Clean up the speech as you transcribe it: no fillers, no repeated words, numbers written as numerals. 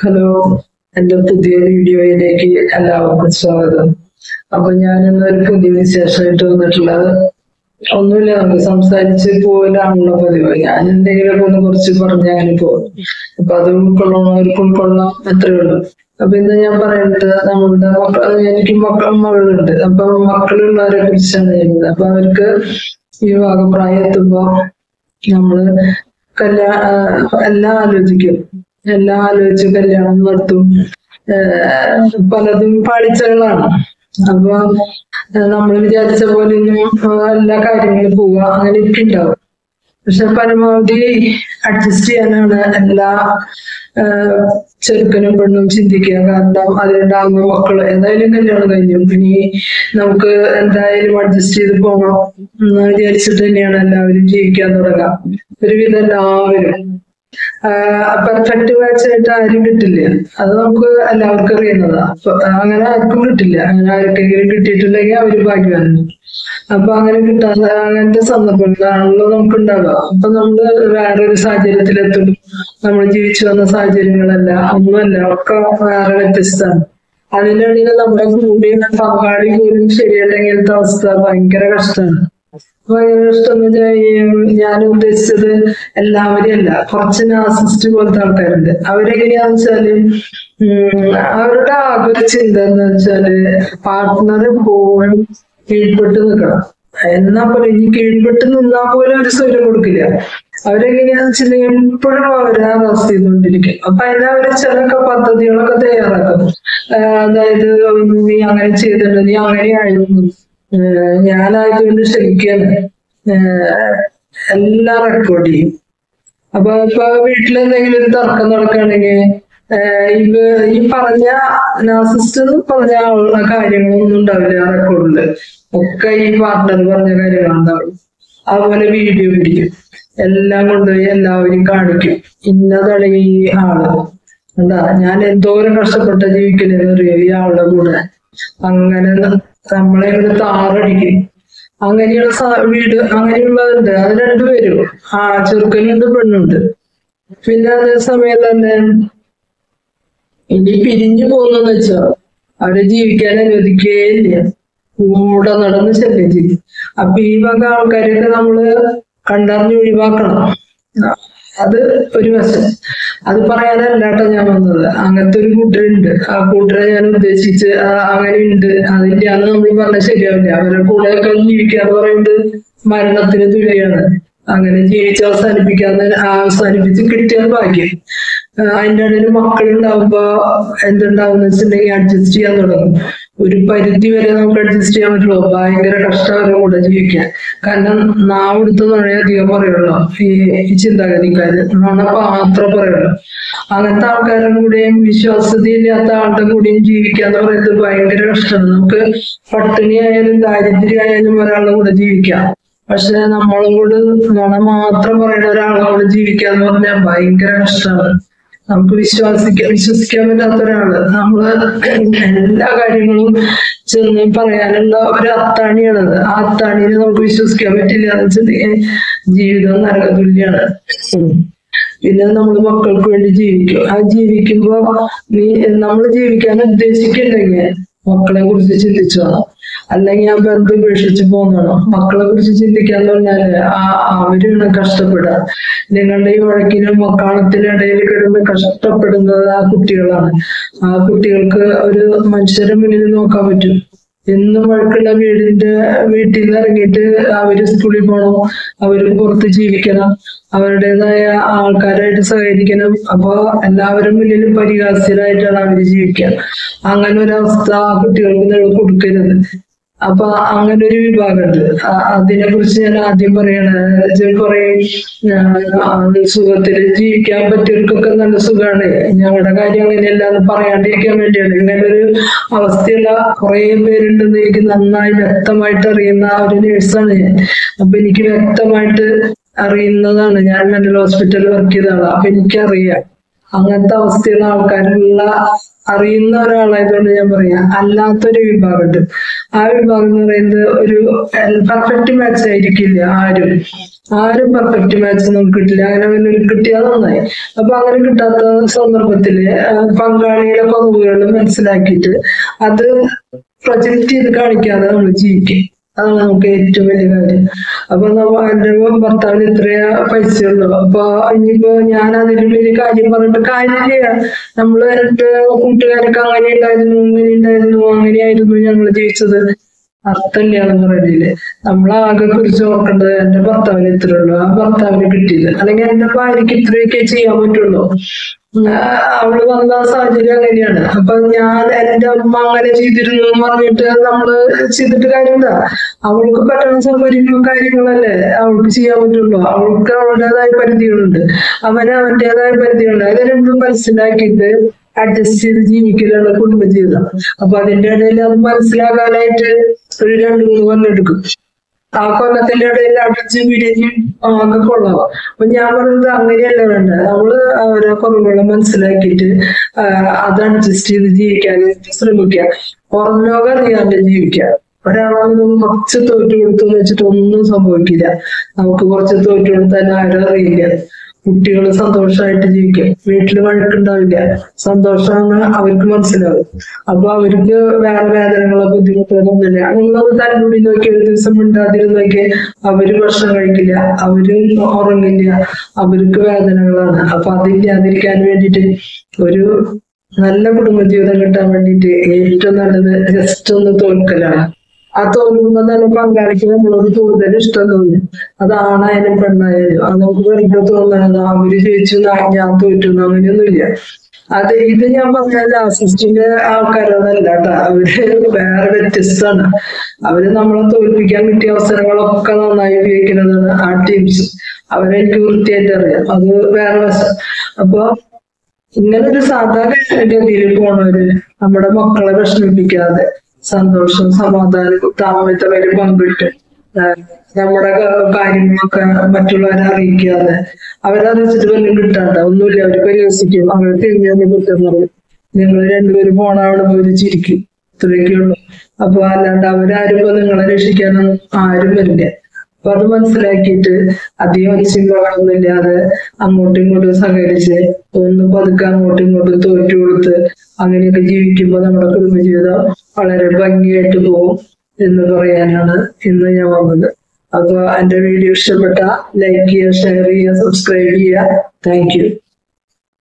Hello, എന്റെ പുതിയ വീഡിയോയിലേക്ക് എല്ലാവർക്കും സ്വാഗതം. അപ്പൊ ഞാൻ ഇന്നൊരു പുതിയ വിശേഷമായിട്ട് വന്നിട്ടുള്ളത് ഒന്നുമില്ല, നമുക്ക് സംസാരിച്ച് പോലാണല്ലോ പതിവ്. ഞാൻ എന്തെങ്കിലുമൊക്കെ ഒന്ന് കുറച്ച് പറഞ്ഞ് അങ്ങനെ പോകും. അപ്പൊ അത് ഉൾക്കൊള്ളണവർക്ക് ഉൾക്കൊള്ളാം, അത്രേ ഉള്ളൂ. അപ്പൊ ഇന്ന് ഞാൻ പറയുന്നത് നമ്മളുടെ എനിക്ക് മകളുണ്ട്. അപ്പൊ മക്കളുള്ളവരെ കുറിച്ചാണ് ചെയ്യുന്നത്. അപ്പൊ അവർക്ക് വിവാഹപ്രായം എത്തുമ്പോ നമ്മള് എല്ലാം ആലോചിക്കും. എല്ലാം ആലോചിച്ച് കല്യാണം നടത്തും. പലതും പാളിച്ചകളാണ്. അപ്പൊ നമ്മൾ വിചാരിച്ച പോലെയൊന്നും എല്ലാ കാര്യങ്ങളും പോവുക അങ്ങനെയൊക്കെ ഉണ്ടാവും. പക്ഷെ പരമാവധി അഡ്ജസ്റ്റ് ചെയ്യാനാണ് എല്ലാ ചെറുക്കനും പെണ്ണും ചിന്തിക്കുക. കാരണം അതിലുണ്ടാകുന്ന മക്കള് എന്തായാലും കല്യാണം കഴിഞ്ഞു, ഇനി നമുക്ക് എന്തായാലും അഡ്ജസ്റ്റ് ചെയ്ത് പോകണം എന്ന് വിചാരിച്ചിട്ട് തന്നെയാണ് എല്ലാവരും ജീവിക്കാൻ തുടങ്ങുക. ഒരുവിധം എല്ലാവരും പെർഫെക്റ്റ് മാച്ച് ആയിട്ട് ആരും കിട്ടില്ല. അത് നമുക്ക് എല്ലാവർക്കും അറിയുന്നതാ. അങ്ങനെ ആർക്കും കിട്ടില്ല. അങ്ങനെ ആർക്കെങ്കിലും കിട്ടിയിട്ടുണ്ടെങ്കിൽ അവര് ഭാഗ്യവാനാണ്. അപ്പൊ അങ്ങനെ കിട്ടാത്ത അങ്ങനത്തെ സന്ദർഭങ്ങളാണല്ലോ നമുക്ക് ഉണ്ടാവുക. അപ്പൊ നമ്മള് വേറൊരു സാഹചര്യത്തിലെത്തും. നമ്മൾ ജീവിച്ചു വന്ന സാഹചര്യങ്ങളല്ല, ഒന്നുമല്ല, ഒക്കെ വേറെ വ്യത്യസ്തമാണ്. അതിനിടയിൽ നമ്മുടെ കൂടെ പങ്കാളി പോലും ശരിയല്ലെങ്കിലത്തെ അവസ്ഥ ഭയങ്കര കഷ്ടമാണ്. ഭയങ്കര കഷ്ടം എന്ന് വെച്ചാൽ ഞാൻ ഉദ്ദേശിച്ചത് എല്ലാവരും അല്ല, കുറച്ച് നാർസിസ്റ്റ് പോലത്തെ ആൾക്കാരുണ്ട്. അവരെങ്ങനെയാന്ന് വെച്ചാല് അവരുടെ ആകെ ചിന്ത എന്ന് വെച്ചാല് പാർട്ട്ണർ പോലും കീഴ്പ്പെട്ട് നിൽക്കണം. എന്നാ പോലെ ഇനി കീഴ്പ്പെട്ട് നിന്നാ പോലും ഒരു സ്വരം കൊടുക്കില്ല. അവരെങ്ങനെയാന്ന് വെച്ചിട്ടുണ്ടെങ്കിൽ എപ്പോഴും അവരെ അവസ്ഥ ചെയ്തുകൊണ്ടിരിക്കും. അപ്പൊ അതിന് അവര് ചിലൊക്കെ പദ്ധതികളൊക്കെ തയ്യാറാക്കും. അതായത് നീ അങ്ങനെ ചെയ്തിട്ടുണ്ട്, നീ അങ്ങനെയായിരുന്നു, ഞാനായതുകൊണ്ട് ക്ഷമിക്കാണ്, എല്ലാം റെക്കോർഡ് ചെയ്യും. അപ്പൊ ഇപ്പൊ വീട്ടിലെന്തെങ്കിലും ഒരു തർക്കം നടക്കുകയാണെങ്കിൽ ഈ പറഞ്ഞ നാർസിസ്റ്റ് പറഞ്ഞ കാര്യങ്ങളൊന്നും ഉണ്ടാവില്ല റെക്കോർഡില്. ഒക്കെ ഈ പാർട്ട്ണർ പറഞ്ഞ കാര്യങ്ങളുണ്ടാവും. അതുപോലെ വീഡിയോ പിടിക്കും, എല്ലാം കൊണ്ടുപോയി എല്ലാവരും കാണിക്കും. ഇന്നതാണ് ഈ ആള്, എന്താ ഞാൻ എന്തോരം കഷ്ടപ്പെട്ട ജീവിക്കണെന്ന് അറിയോ ഈ ആളുടെ കൂടെ. അങ്ങനെ നമ്മളെ ഇവിടെ താറടിക്കും. അങ്ങനെയുള്ള വീട് അങ്ങനെയുള്ളതുണ്ട്. അത് രണ്ടുപേരും, ചെറുക്കനുണ്ട് പെണ്ണുണ്ട്. പിന്നെ അതേ സമയം തന്നെ ഇനി പിരിഞ്ഞു പോകുന്നെന്ന് വെച്ചാൽ അവരെ ജീവിക്കാൻ അനുവദിക്കുകയില്ല. കൂടെ നടന്ന് ശല്യം ചെയ്യും. അപ്പൊ ഈ വക ആൾക്കാരെയൊക്കെ നമ്മള് കണ്ടറിഞ്ഞ് ഒഴിവാക്കണം. അത് ഒരു വശം. അത് പറയാനല്ലാട്ടോ ഞാൻ വന്നത്. അങ്ങനത്തെ ഒരു കൂട്ടരുണ്ട്. ആ കൂട്ടരെ ഞാൻ ഉദ്ദേശിച്ച് അങ്ങനെയുണ്ട്. അതിന്റെ അന്ന് നമ്മൾ പറഞ്ഞാൽ ശരിയാവില്ല. അവരുടെ കൂടെ ഒക്കെ ജീവിക്കുക എന്ന് പറയുന്നത് മരണത്തിന് തുല്യാണ്. അങ്ങനെ ജീവിച്ച് അവസാനിപ്പിച്ച് കിട്ടിയാൽ ഭാഗ്യം. അതിൻ്റെ ഇടയിൽ മക്കളുണ്ടാവുമ്പോ എന്തുണ്ടാവും വെച്ചിട്ടുണ്ടെങ്കിൽ അഡ്ജസ്റ്റ് ചെയ്യാൻ തുടങ്ങും. ഒരു പരിധി വരെ നമുക്ക് അഡ്ജസ്റ്റ് ചെയ്യാൻ പറ്റുള്ളൂ. ഭയങ്കര കഷ്ടകരം കൂടെ ജീവിക്കാൻ. കാരണം നാവെടുത്ത് നുഴയധികം പറയുള്ളൂ ഈ ചിന്താഗതിക്കാര്. നുണ മാത്രം പറയുള്ളൂ. അങ്ങനത്തെ ആൾക്കാരുടെ കൂടെയും വിശ്വാസ്യതയില്ലാത്ത ആളുടെ കൂടെയും ജീവിക്കാന്ന് പറയുന്നത് ഭയങ്കര കഷ്ടമാണ്. നമുക്ക് പട്ടിണിയായാലും ദാരിദ്ര്യമായാലും ഒരാളുടെ കൂടെ ജീവിക്കാം. പക്ഷെ നമ്മളും കൂടെ നുണ മാത്രം പറയുന്ന ഒരാളെ കൂടെ ജീവിക്കാന്ന് പറഞ്ഞാൽ ഭയങ്കര കഷ്ടമാണ്. നമുക്ക് വിശ്വസിക്കാൻ പറ്റാത്ത ഒരാള്. നമ്മള് എല്ലാ കാര്യങ്ങളും ചെന്ന് പറയാനുള്ള ഒരു അത്താണിയാണത്. ആ അത്താണിനെ നമുക്ക് വിശ്വസിക്കാൻ പറ്റില്ല എന്ന് വെച്ചിട്ടുണ്ടെങ്കിൽ ജീവിതം നരകതുല്യാണ്. പിന്നെ നമ്മൾ മക്കൾക്ക് വേണ്ടി ജീവിക്കും. ആ ജീവിക്കുമ്പോ നമ്മൾ ജീവിക്കാൻ ഉദ്ദേശിക്കുന്നുണ്ടെങ്കിൽ മക്കളെ കുറിച്ച് ചിന്തിച്ചു വേണം. അല്ലെങ്കിൽ ആ ബന്ധം ഉപേക്ഷിച്ച് പോകുന്നതാണോ. മക്കളെ കുറിച്ച് ചിന്തിക്കാന്ന് പറഞ്ഞാല് അവരാണ് കഷ്ടപ്പെടുക. നിങ്ങളുടെ ഈ വഴക്കിനും മക്കാണത്തിനും ഇടയിൽ കിടന്ന് കഷ്ടപ്പെടുന്നത് ആ കുട്ടികളാണ്. ആ കുട്ടികൾക്ക് ഒരു മനുഷ്യരെ മുന്നിൽ നോക്കാൻ പറ്റും. എന്നും വഴക്കുള്ള വീട്ടിൽ നിന്ന് ഇറങ്ങിയിട്ട് അവര് സ്കൂളിൽ പോകണം, അവര് പുറത്ത് ജീവിക്കണം, അവരുടേതായ ആൾക്കാരായിട്ട് സഹകരിക്കണം. അപ്പൊ എല്ലാവരും മുന്നിലും പരിഹാസ്യരായിട്ടാണ് അവര് ജീവിക്കുക. അങ്ങനെ ഒരവസ്ഥ ആ കുട്ടികൾക്ക് കൊടുക്കരുത്. അപ്പൊ അങ്ങനെ ഒരു വിഭാഗമുണ്ട്. അതിനെ കുറിച്ച് ഞാൻ ആദ്യം പറയണത്, കുറെ സുഖത്തിൽ ജീവിക്കാൻ പറ്റിയവർക്കൊക്കെ നല്ല സുഖമാണ്. ഞങ്ങളുടെ കാര്യം അങ്ങനെയല്ല എന്ന് പറയാണ്ടിരിക്കാൻ വേണ്ടിയാണ്. ഇങ്ങനെ ഒരു അവസ്ഥയുള്ള കുറെ പേരുണ്ടെന്ന് എനിക്ക് നന്നായി വ്യക്തമായിട്ട് അറിയുന്ന ഒരു നേഴ്സാണ് ഞാൻ. അപ്പൊ എനിക്ക് വ്യക്തമായിട്ട് അറിയുന്നതാണ്. ഞാൻ മെന്റൽ ഹോസ്പിറ്റലിൽ വർക്ക് ചെയ്തതാണ്. അപ്പൊ എനിക്കറിയാം അങ്ങനത്തെ അവസ്ഥയുള്ള ആൾക്കാരുള്ള അറിയുന്ന ഒരാളായതുകൊണ്ട് ഞാൻ പറയാം. അല്ലാത്തൊരു വിഭാഗമുണ്ട്. ആ വിഭാഗം എന്ന് പറയുന്നത് ഒരു പെർഫെക്റ്റ് മാച്ച് ആയിരിക്കില്ല. ആരും പെർഫെക്റ്റ് മാച്ച് നമുക്ക് കിട്ടില്ല. അങ്ങനെ വല്ലൊരു കിട്ടിയാൽ നന്നായി. അപ്പൊ അങ്ങനെ കിട്ടാത്ത സന്ദർഭത്തില് പങ്കാളിയുടെ കുറവുകൾ മനസ്സിലാക്കിയിട്ട് അത് പ്രൊജക്ട് ചെയ്ത് കാണിക്കാതെ നമ്മൾ ജീവിക്കും. അതാണ് നമുക്ക് ഏറ്റവും വലിയ കാര്യം. അപ്പൊ എന്റെ ഭർത്താവിന് ഇത്രയാ പൈസയുള്ളൂ. അപ്പൊ ഇനിയിപ്പോ ഞാൻ അതിന് വലിയ കാര്യം പറഞ്ഞിട്ട് കാര്യമില്ല. നമ്മള് എന്റെ കൂട്ടുകാരൊക്കെ അങ്ങനെ ഉണ്ടായിരുന്നു, അങ്ങനെയായിരുന്നു ഞങ്ങൾ ജീവിച്ചത്. അർത്ഥമില്ലാന്ന് പറയുന്നില്ലേ. നമ്മളാകെ കുറിച്ച് ഓർക്കേണ്ടത് എന്റെ ഭർത്താവിന് ഇത്രേ ഉള്ളൂ, ആ ഭർത്താവിന് കിട്ടിയില്ല. അല്ലെങ്കിൽ എന്റെ ഭാര്യക്ക് ഇത്രയൊക്കെ ചെയ്യാൻ പറ്റുള്ളൂ. അവള് വന്ന സാഹചര്യം അങ്ങനെയാണ്. അപ്പൊ എന്റെ അമ്മ അങ്ങനെ ചെയ്തിരുന്നു എന്ന് പറഞ്ഞിട്ട് നമ്മള് ചെയ്തിട്ട് കാര്യമില്ല. അവൾക്ക് പറ്റുന്ന സൗകര്യങ്ങളും കാര്യങ്ങളല്ലേ അവൾക്ക് ചെയ്യാൻ പറ്റുള്ളൂ. അവൾക്ക് അവളുടേതായ പരിധികളുണ്ട്, അവന്റേതായ പരിധികളുണ്ട്. അത് രണ്ടും മനസ്സിലാക്കിയിട്ട് അഡ്ജസ്റ്റ് ചെയ്ത് ജീവിക്കലാണ് കുടുംബജീവിതം. അപ്പൊ അതിന്റെ ഇടയിൽ അത് മനസ്സിലാക്കാനായിട്ട് ഒരു 2-3 കൊല്ലം എടുക്കും. ആ കൊല്ലത്തിന്റെ ഇടയിൽ അടിച്ച് പിരിഞ്ഞ് ആകെ കൊള്ളാം. അപ്പൊ ഞാൻ പറയുന്നത് അങ്ങനെയല്ല വേണ്ടത്. നമ്മള് അവരെ കുറവുകളെ മനസ്സിലാക്കിയിട്ട് അത് അഡ്ജസ്റ്റ് ചെയ്ത് ജീവിക്കാൻ ശ്രമിക്കുക. പുറം ലോകം അറിയാണ്ട് ജീവിക്കുക. ഒരാളാണെങ്കിലും കുറച്ച് തോറ്റു കൊടുത്തെന്ന് വെച്ചിട്ട് ഒന്നും സംഭവിക്കില്ല. നമുക്ക് കുറച്ച് തോറ്റു കൊടുത്താൽ ആരും അറിയില്ല. കുട്ടികൾ സന്തോഷമായിട്ട് ജീവിക്കും, വീട്ടിൽ വഴക്കുണ്ടാവില്ല, സന്തോഷമാണ് അവർക്ക് മനസ്സിലാവും. അപ്പൊ അവർക്ക് വേറെ വേദനകളോ ബുദ്ധിമുട്ടുകളൊന്നുമില്ല. നിങ്ങളത് തല്ലുകൂടി നോക്കി ഒരു ദിവസം മിണ്ടാതിരുന്നൊക്കെ അവര് ഭക്ഷണം കഴിക്കില്ല, അവര് ഉറങ്ങില്ല, അവർക്ക് വേദനകളാണ്. അപ്പൊ അതില്ലാതിരിക്കാൻ വേണ്ടിയിട്ട് ഒരു നല്ല കുടുംബജീവിതം കിട്ടാൻ വേണ്ടിയിട്ട് ഏറ്റവും നല്ലത് ജസ്റ്റ് ഒന്ന് തോൽക്കലാണ്. ആ തോന്നുമ്പോ തന്നെ പങ്കാളിക്ക് നമ്മളോട് കൂടുതൽ ഇഷ്ടം തോന്നും. അത് ആണായാലും പെണ്ണായാലും അത് നമുക്ക് വെറുതെ തോന്നണത് അവര് ചോദിച്ചു ഞാൻ തോറ്റു അങ്ങനെയൊന്നുമില്ല. ഇത് ഞാൻ പറഞ്ഞ നാർസിസ്റ്റിന്റെ ആൾക്കാരോടല്ല കേട്ടോ. അവര് വേറെ വ്യത്യസ്തമാണ്. അവര് നമ്മളെ തോൽപ്പിക്കാൻ കിട്ടിയ അവസരങ്ങളൊക്കെ നന്നായി ഉപയോഗിക്കുന്നതാണ് ആ ടീംസ്. അവരെനിക്ക് വൃത്തിയായിട്ട് അറിയാം. അത് വേറെ വശം. അപ്പൊ ഇങ്ങനൊരു സാധാരണ ഗതിയിൽ പോണവര് നമ്മുടെ മക്കളെ വിഷമിപ്പിക്കാതെ സന്തോഷം, സമാധാനം, താമസവരും പങ്കിട്ട് നമ്മുടെ കാര്യങ്ങളൊക്കെ മറ്റുള്ളവരെ അറിയിക്കാതെ അവരറിയിച്ചിട്ട് വല്ലതും കിട്ടാണ്ട ഒന്നുമില്ല. അവർ പരിഹസിക്കും, അവർ തിരിഞ്ഞു കുറ്റം പറയും. നിങ്ങൾ രണ്ടുപേരും പോണവിടെ പോയി ചിരിക്കും. ഇത്രയൊക്കെയുള്ളൂ. അപ്പൊ അല്ലാണ്ട് അവരാരും ഇപ്പൊ നിങ്ങളെ രക്ഷിക്കാനൊന്നും ആരും വരില്ല. അപ്പൊ അത് മനസ്സിലാക്കിയിട്ട് അധികം ഒച്ചയും ബഹളമൊന്നുമില്ലാതെ അങ്ങോട്ടും ഇങ്ങോട്ടും സഹകരിച്ച് ഒന്ന് പതുക്കെ അങ്ങോട്ടും ഇങ്ങോട്ടും തോറ്റു കൊടുത്ത് അങ്ങനെയൊക്കെ ജീവിക്കുമ്പോൾ നമ്മുടെ കുടുംബജീവിതം വളരെ ഭംഗിയായിട്ട് പോകും എന്ന് പറയാനാണ് ഇന്ന് ഞാൻ വന്നത്. അപ്പൊ എന്റെ വീഡിയോ ഇഷ്ടപ്പെട്ട ലൈക്ക് ചെയ്യുക, ഷെയർ ചെയ്യുക, സബ്സ്ക്രൈബ് ചെയ്യുക. Thank you.